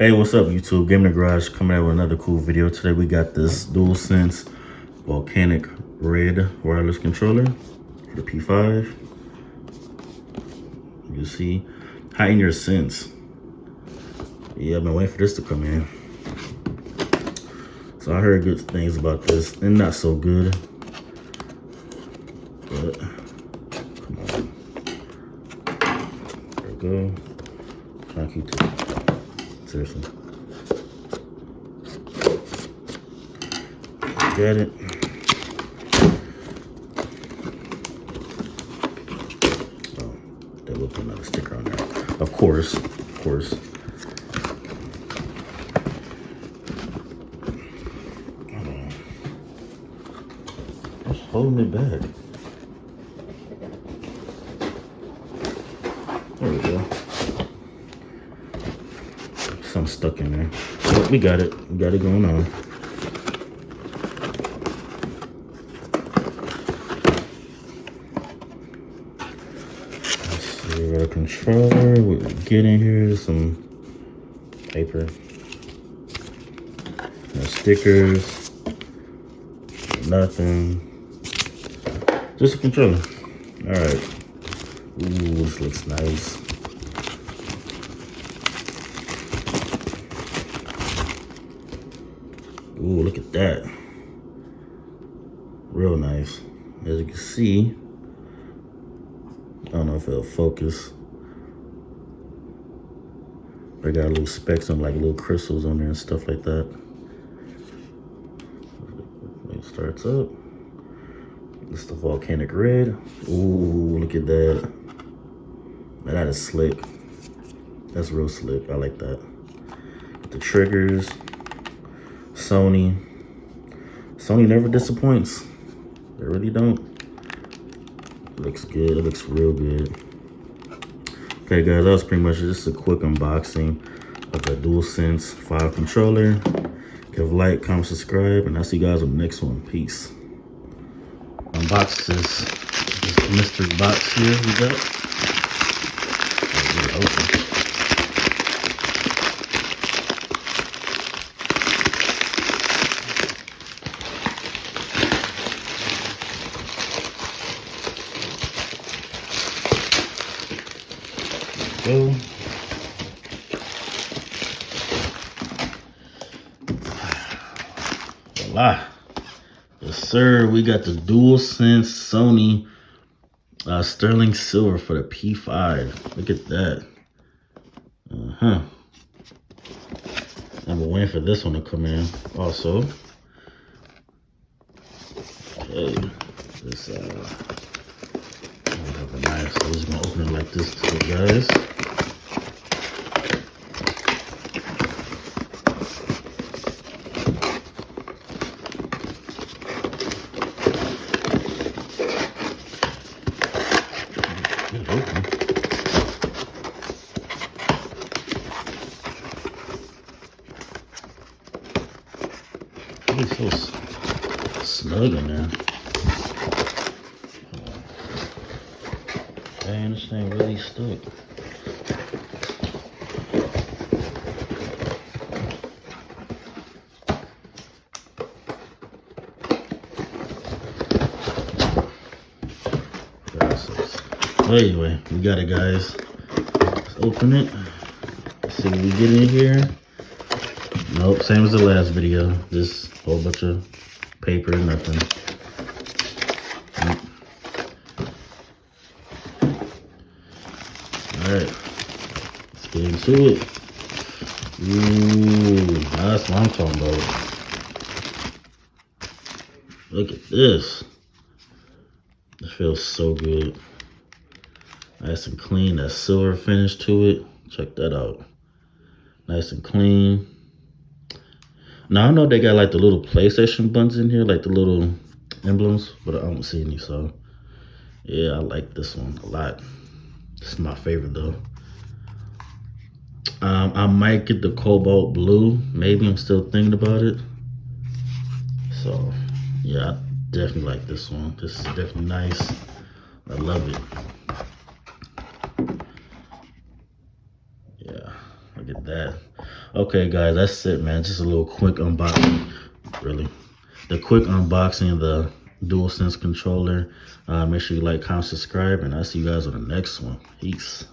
Hey, what's up YouTube? Gaming&Garage coming out with another cool video. Today we got this DualSense Volcanic red wireless controller for the P5. You see, heighten your sense. Yeah, I've been waiting for this to come in. So I heard good things about this and not so good. But come on. There we go. Trying to keep this. Seriously. Got it. Oh, they will put another sticker on there. Of course. Just holding it back. There we go. Some stuck in there. But we got it. We got it going on. Let's see, we got a controller. What we get in here is some paper. No stickers. Nothing. Just a controller. Alright. Ooh, this looks nice. Ooh, look at that. Real nice. As you can see, I don't know if it'll focus. They got little specks and like little crystals on there and stuff like that. It starts up. It's the Volcanic red. Ooh, look at that. Man, that is slick. That's real slick. I like that. The triggers. Sony never disappoints. They really don't. It looks good. It looks real good. Okay, guys, that was pretty much just a quick unboxing of the DualSense 5 controller. Give a like, comment, subscribe, and I'll see you guys on the next one. Peace. Unbox this mystery box here we got. Go. Voila. Yes, sir. We got the DualSense Sony sterling silver for the P5. Look at that. I've been waiting for this one to come in also. Okay. This nice. So we're just gonna open it like this to you guys. It's so snug in there. Dang, this thing really stuck. Anyway, we got it, guys. Let's open it. Let's see what we get in here. Nope, same as the last video. Just a whole bunch of paper, nothing. Alright, let's get into it. Ooh, that's what I'm talking about. Look at this. It feels so good. Nice and clean, that silver finish to it. Check that out. Nice and clean. Now I know they got like the little PlayStation buttons in here, like the little emblems, but I don't see any, so yeah, I like this one a lot. This is my favorite though. I might get the cobalt blue. Maybe, I'm still thinking about it. So yeah, I definitely like this one. This is definitely nice. I love it. Yeah, look at like that. Okay, guys, that's it, man. Just a little quick unboxing, really. The quick unboxing of the DualSense controller. Make sure you like, comment, subscribe, and I'll see you guys on the next one. Peace.